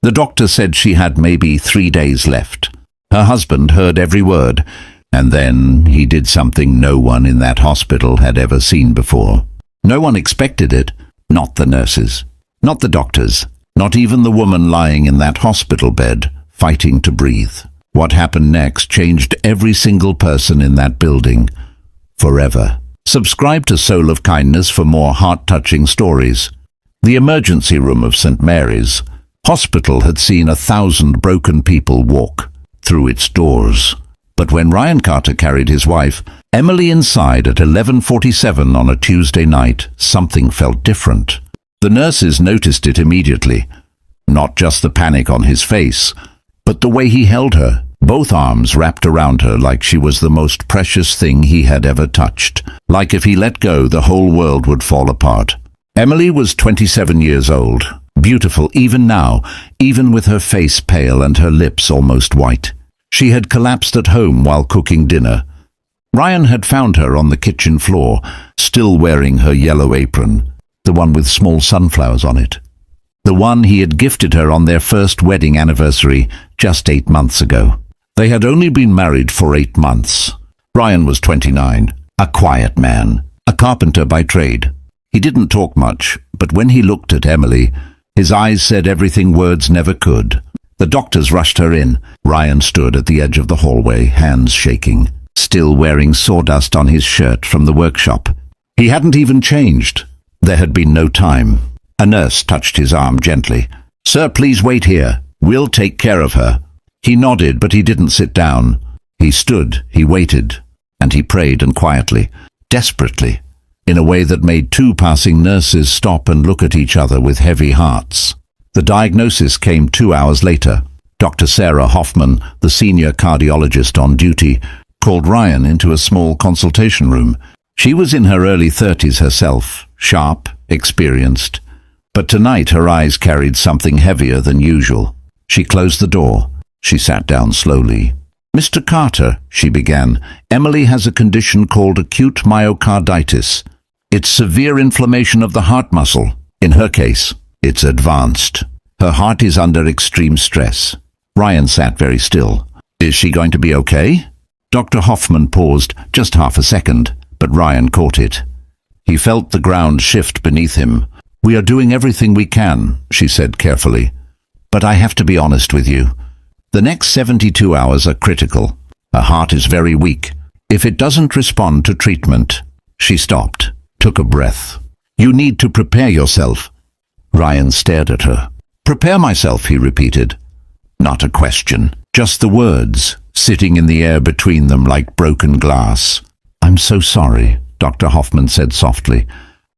The doctor said she had maybe 3 days left. Her husband heard every word, and then he did something no one in that hospital had ever seen before. No one expected it, not the nurses, not the doctors, not even the woman lying in that hospital bed, fighting to breathe. What happened next changed every single person in that building, forever. Subscribe to Soul of Kindness for more heart-touching stories. The emergency room of St. Mary's Hospital had seen 1,000 broken people walk through its doors. But when Ryan Carter carried his wife, Emily, inside at 11:47 on a Tuesday night, something felt different. The nurses noticed it immediately. Not just the panic on his face, but the way he held her, both arms wrapped around her like she was the most precious thing he had ever touched. Like if he let go, the whole world would fall apart. Emily was 27 years old, beautiful even now, even with her face pale and her lips almost white. She had collapsed at home while cooking dinner. Ryan had found her on the kitchen floor, still wearing her yellow apron, the one with small sunflowers on it. The one he had gifted her on their first wedding anniversary just 8 months ago. They had only been married for 8 months. Ryan was 29, a quiet man, a carpenter by trade. He didn't talk much, but when he looked at Emily, his eyes said everything words never could. The doctors rushed her in. Ryan stood at the edge of the hallway, hands shaking, still wearing sawdust on his shirt from the workshop. He hadn't even changed. There had been no time. A nurse touched his arm gently. "Sir, please wait here. We'll take care of her." He nodded, but he didn't sit down. He stood, he waited, and he prayed, and quietly, desperately, in a way that made 2 passing nurses stop and look at each other with heavy hearts. The diagnosis came 2 hours later. Dr. Sarah Hoffman, the senior cardiologist on duty, called Ryan into a small consultation room. She was in her early 30s herself, sharp, experienced, but tonight her eyes carried something heavier than usual. She closed the door. She sat down slowly. "Mr. Carter," she began, "Emily has a condition called acute myocarditis. It's severe inflammation of the heart muscle. In her case, it's advanced. Her heart is under extreme stress." Ryan sat very still. "Is she going to be okay?" Dr. Hoffman paused just half a second, but Ryan caught it. He felt the ground shift beneath him. "We are doing everything we can," she said carefully. "But I have to be honest with you. The next 72 hours are critical. Her heart is very weak. If it doesn't respond to treatment..." She stopped, took a breath. "You need to prepare yourself." Ryan stared at her. "Prepare myself," he repeated. Not a question, just the words, sitting in the air between them like broken glass. "I'm so sorry," Dr. Hoffman said softly.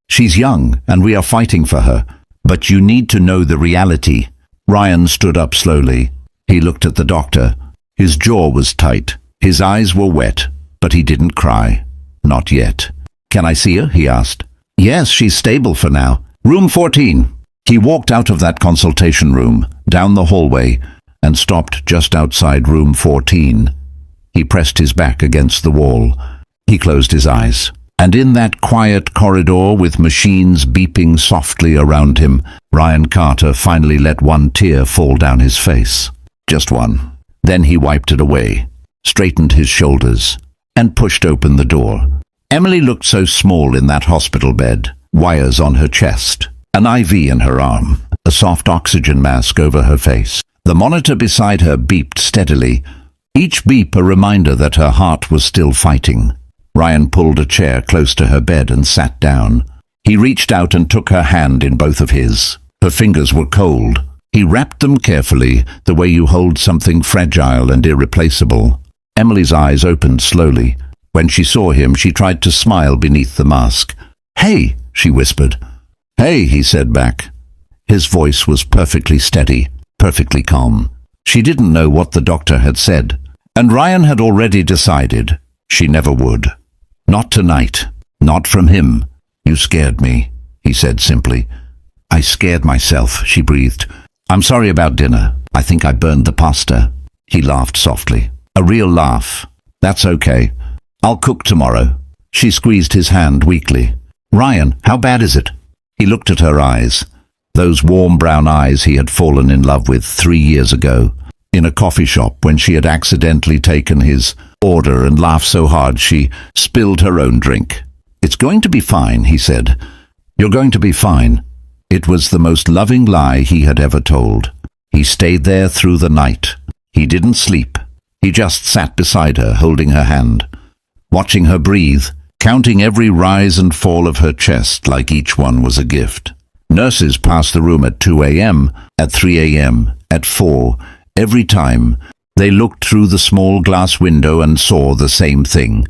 "She's young, and we are fighting for her. But you need to know the reality." Ryan stood up slowly. He looked at the doctor. His jaw was tight. His eyes were wet, but he didn't cry. Not yet. "Can I see her?" he asked. "Yes, she's stable for now. Room 14. He walked out of that consultation room, down the hallway, and stopped just outside room 14. He pressed his back against the wall. He closed his eyes. And in that quiet corridor with machines beeping softly around him, Ryan Carter finally let one tear fall down his face. Just one. Then he wiped it away, straightened his shoulders, and pushed open the door. Emily looked so small in that hospital bed, wires on her chest, an IV in her arm, a soft oxygen mask over her face. The monitor beside her beeped steadily, each beep a reminder that her heart was still fighting. Ryan pulled a chair close to her bed and sat down. He reached out and took her hand in both of his. Her fingers were cold. He wrapped them carefully, the way you hold something fragile and irreplaceable. Emily's eyes opened slowly. When she saw him, she tried to smile beneath the mask. "Hey," she whispered. "Hey," he said back. His voice was perfectly steady, perfectly calm. She didn't know what the doctor had said, and Ryan had already decided she never would. "Not tonight. Not from him. You scared me," he said simply. "I scared myself," she breathed. "I'm sorry about dinner. I think I burned the pasta." He laughed softly. A real laugh. "That's okay. I'll cook tomorrow." She squeezed his hand weakly. "Ryan, how bad is it?" He looked at her eyes. those warm brown eyes he had fallen in love with 3 years ago, in a coffee shop when she had accidentally taken his order and laughed so hard she spilled her own drink. "It's going to be fine," he said. "You're going to be fine." It was the most loving lie he had ever told. He stayed there through the night. He didn't sleep. He just sat beside her, holding her hand, watching her breathe, counting every rise and fall of her chest like each one was a gift. Nurses passed the room at 2 a.m., at 3 a.m., at 4. Every time, they looked through the small glass window and saw the same thing.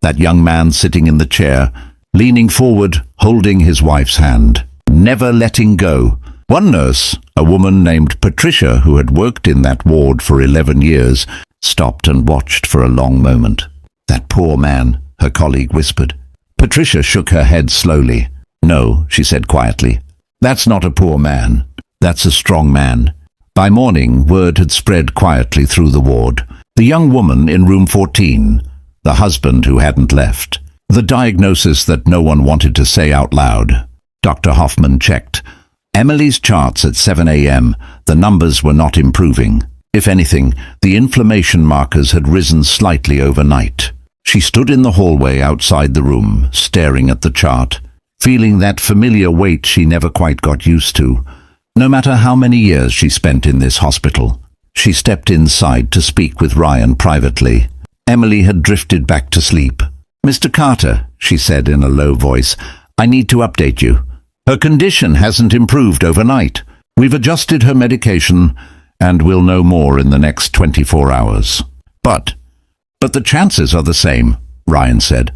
That young man sitting in the chair, leaning forward, holding his wife's hand, never letting go. One nurse, a woman named Patricia, who had worked in that ward for 11 years, stopped and watched for a long moment. "That poor man," her colleague whispered. Patricia shook her head slowly. "No," she said quietly. "That's not a poor man. That's a strong man." By morning, word had spread quietly through the ward. The young woman in room 14, the husband who hadn't left, the diagnosis that no one wanted to say out loud. Dr. Hoffman checked Emily's charts at 7 a.m. The numbers were not improving. If anything, the inflammation markers had risen slightly overnight. She stood in the hallway outside the room, staring at the chart, feeling that familiar weight she never quite got used to. No matter how many years she spent in this hospital, she stepped inside to speak with Ryan privately. Emily had drifted back to sleep. "Mr. Carter," she said in a low voice, "I need to update you. Her condition hasn't improved overnight. We've adjusted her medication, and we'll know more in the next 24 hours. But the chances are the same," Ryan said.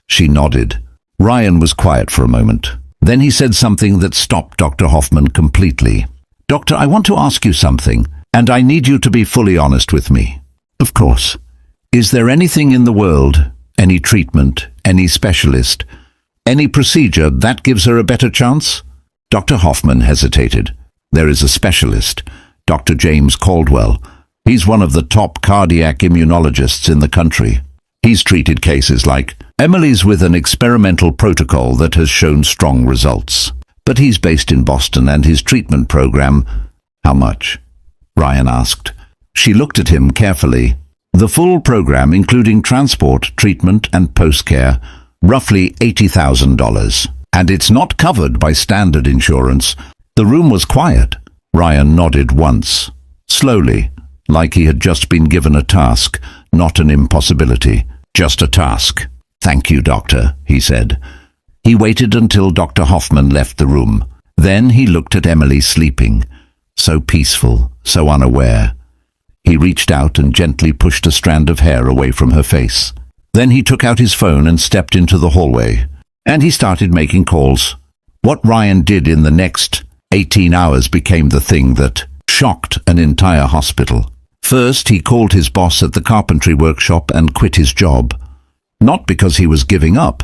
She nodded. Ryan was quiet for a moment. Then he said something that stopped Dr. Hoffman completely. "Doctor, I want to ask you something, and I need you to be fully honest with me." "Of course." "Is there anything in the world, any treatment, any specialist, any procedure that gives her a better chance?" Dr. Hoffman hesitated. "There is a specialist, Dr. James Caldwell. He's one of the top cardiac immunologists in the country. He's treated cases like Emily's with an experimental protocol that has shown strong results. But he's based in Boston, and his treatment program—" "How much?" Ryan asked. She looked at him carefully. "The full program, including transport, treatment, and post-care, roughly $80,000. And it's not covered by standard insurance." The room was quiet. Ryan nodded once, slowly, like he had just been given a task, not an impossibility, just a task. "Thank you, doctor," he said. He waited until Dr. Hoffman left the room. Then he looked at Emily sleeping, so peaceful, so unaware. He reached out and gently pushed a strand of hair away from her face. Then he took out his phone and stepped into the hallway. And he started making calls. What Ryan did in the next 18 hours became the thing that shocked an entire hospital. First, he called his boss at the carpentry workshop and quit his job. Not because he was giving up,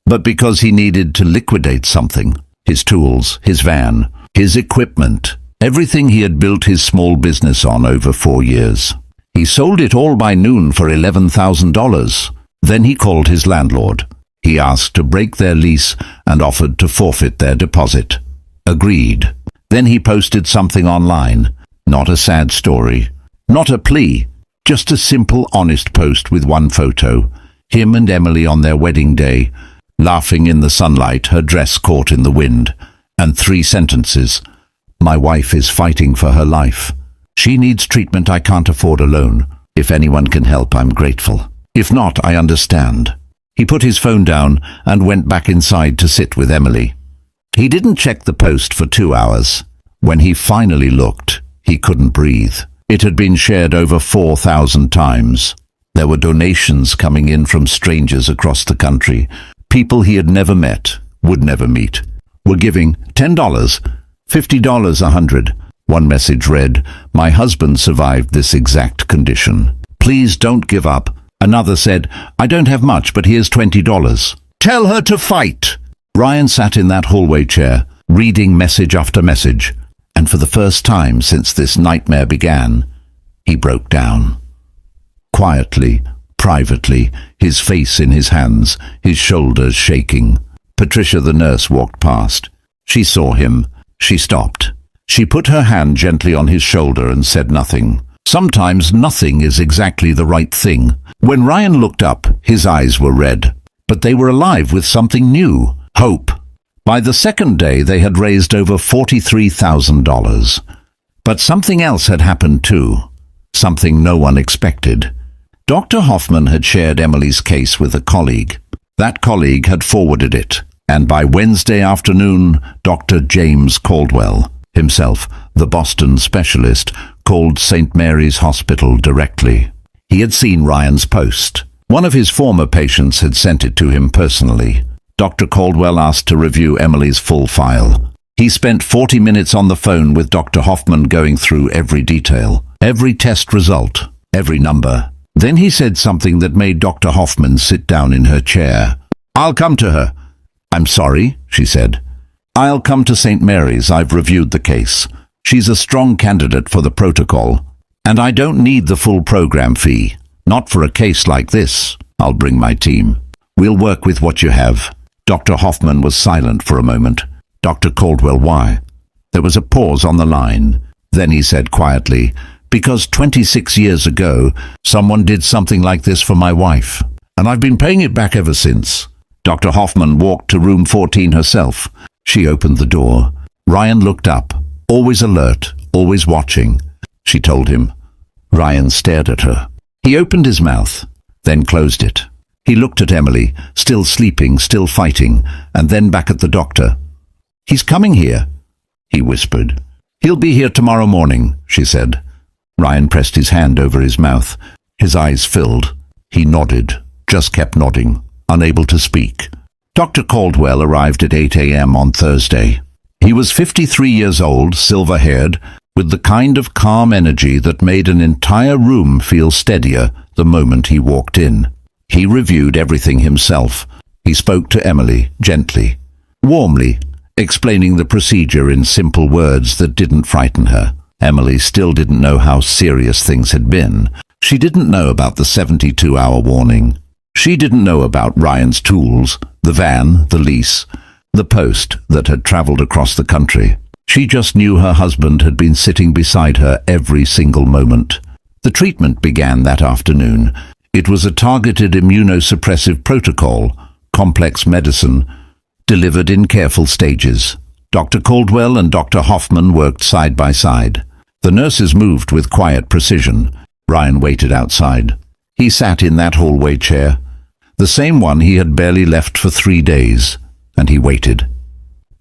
but because he needed to liquidate something. His tools, his van, his equipment, everything he had built his small business on over 4 years. He sold it all by noon for $11,000. Then he called his landlord. He asked to break their lease and offered to forfeit their deposit. Agreed. Then he posted something online. Not a sad story. Not a plea. Just a simple, honest post with one photo. Him and Emily on their wedding day, laughing in the sunlight, her dress caught in the wind. And 3 sentences. "My wife is fighting for her life. She needs treatment I can't afford alone. If anyone can help, I'm grateful. If not, I understand." He put his phone down and went back inside to sit with Emily. He didn't check the post for 2 hours. When he finally looked, he couldn't breathe. It had been shared over 4,000 times. There were donations coming in from strangers across the country. People he had never met, would never meet, were giving $10, $50, $100. One message read, "My husband survived this exact condition. Please don't give up." Another said, "I don't have much, but here's $20. Tell her to fight." Ryan sat in that hallway chair, reading message after message, and for the first time since this nightmare began, he broke down. Quietly, privately, his face in his hands, his shoulders shaking. Patricia, the nurse, walked past. She saw him, She stopped. She put her hand gently on his shoulder and said nothing. Sometimes nothing is exactly the right thing. When Ryan looked up, his eyes were red, but they were alive with something new, hope. By the second day, they had raised over $43,000. But something else had happened too, something no one expected. Dr. Hoffman had shared Emily's case with a colleague. That colleague had forwarded it, and by Wednesday afternoon, Dr. James Caldwell, himself the Boston specialist, called St. Mary's Hospital directly. He had seen Ryan's post. One of his former patients had sent it to him personally. Dr. Caldwell asked to review Emily's full file. He spent 40 minutes on the phone with Dr. Hoffman going through every detail, every test result, every number. Then he said something that made Dr. Hoffman sit down in her chair. "I'll come to her." "I'm sorry," she said. "I'll come to St. Mary's. I've reviewed the case. She's a strong candidate for the protocol, and I don't need the full program fee. Not for a case like this. I'll bring my team. We'll work with what you have." Dr. Hoffman was silent for a moment. "Dr. Caldwell, why?" There was a pause on the line. Then he said quietly, "Because 26 years ago, someone did something like this for my wife, and I've been paying it back ever since." Dr. Hoffman walked to room 14 herself. She opened the door. Ryan looked up, always alert, always watching. She told him. Ryan stared at her. He opened his mouth, then closed it. He looked at Emily, still sleeping, still fighting, and then back at the doctor. "He's coming here," he whispered. "He'll be here tomorrow morning," she said. Ryan pressed his hand over his mouth. His eyes filled. He nodded, just kept nodding, unable to speak. Dr. Caldwell arrived at 8 a.m. on Thursday. He was 53 years old, silver-haired, with the kind of calm energy that made an entire room feel steadier the moment he walked in. He reviewed everything himself. He spoke to Emily, gently, warmly, explaining the procedure in simple words that didn't frighten her. Emily still didn't know how serious things had been. She didn't know about the 72-hour warning. She didn't know about Ryan's tools, the van, the lease, the post that had traveled across the country. She just knew her husband had been sitting beside her every single moment. The treatment began that afternoon. It was a targeted immunosuppressive protocol, complex medicine, delivered in careful stages. Dr. Caldwell and Dr. Hoffman worked side by side. The nurses moved with quiet precision. Ryan waited outside. He sat in that hallway chair, the same one he had barely left for 3 days, and he waited.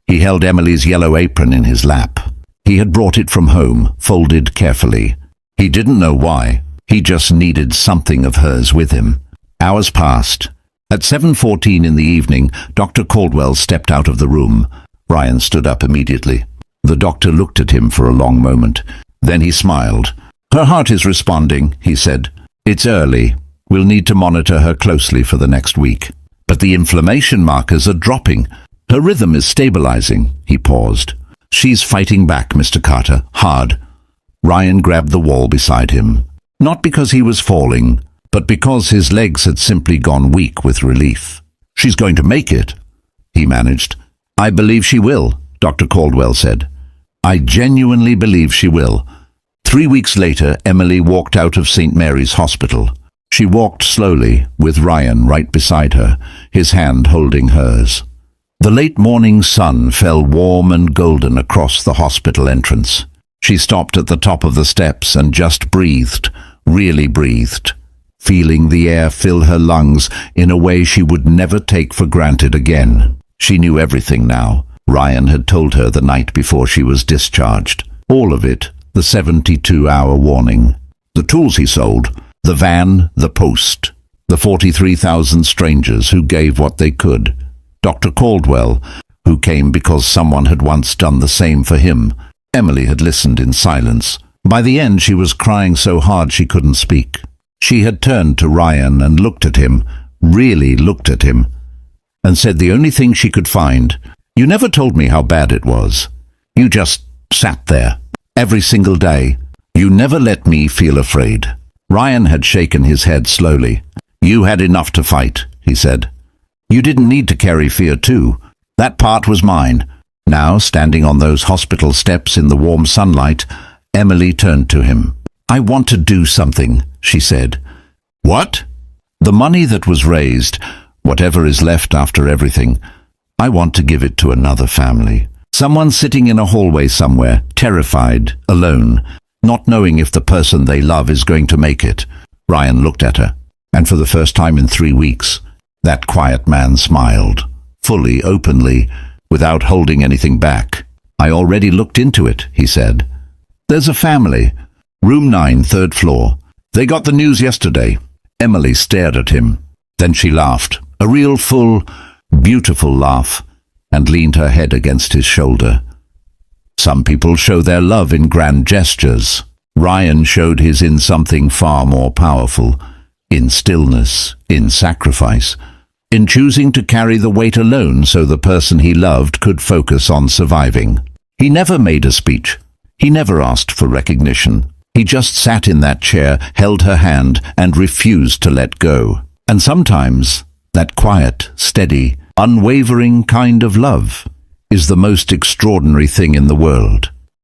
He held Emily's yellow apron in his lap. He had brought it from home, folded carefully. He didn't know why. He just needed something of hers with him. Hours passed. At 7:14 in the evening, Dr. Caldwell stepped out of the room. Ryan stood up immediately. The doctor looked at him for a long moment. Then he smiled. "Her heart is responding," he said. "It's early. We'll need to monitor her closely for the next week. But the inflammation markers are dropping. Her rhythm is stabilizing." He paused. "She's fighting back, Mr. Carter. Hard." Ryan grabbed the wall beside him. Not because he was falling, but because his legs had simply gone weak with relief. "She's going to make it," he managed. "I believe she will," Dr. Caldwell said. "I genuinely believe she will." 3 weeks later, Emily walked out of St. Mary's Hospital. She walked slowly, with Ryan right beside her, his hand holding hers. The late morning sun fell warm and golden across the hospital entrance. She stopped at the top of the steps and just breathed, really breathed, feeling the air fill her lungs in a way she would never take for granted again. She knew everything now. Ryan had told her the night before she was discharged. All of it, the 72-hour warning. The tools he sold, the van, the post, the 43,000 strangers who gave what they could. Dr. Caldwell, who came because someone had once done the same for him. Emily had listened in silence. By the end, she was crying so hard she couldn't speak. She had turned to Ryan and looked at him, really looked at him, and said the only thing she could find, "You never told me how bad it was. You just sat there, every single day. You never let me feel afraid." Ryan had shaken his head slowly. "You had enough to fight," he said. "You didn't need to carry fear too. That part was mine. Now, standing on those hospital steps in the warm sunlight, Emily turned to him. "I want to do something," she said. "What?" "The money that was raised, whatever is left after everything, I want to give it to another family. Someone sitting in a hallway somewhere, terrified, alone, not knowing if the person they love is going to make it." Ryan looked at her, and for the first time in 3 weeks, that quiet man smiled, fully, openly, without holding anything back. "I already looked into it," he said. "There's a family. Room 9, 3rd floor. They got the news yesterday." Emily stared at him. Then she laughed, a real full, beautiful laugh, and leaned her head against his shoulder. Some people show their love in grand gestures. Ryan showed his in something far more powerful, in stillness, in sacrifice, in choosing to carry the weight alone so the person he loved could focus on surviving. He never made a speech. He never asked for recognition. He just sat in that chair, held her hand, and refused to let go. And sometimes that quiet, steady, unwavering kind of love is the most extraordinary thing in the world.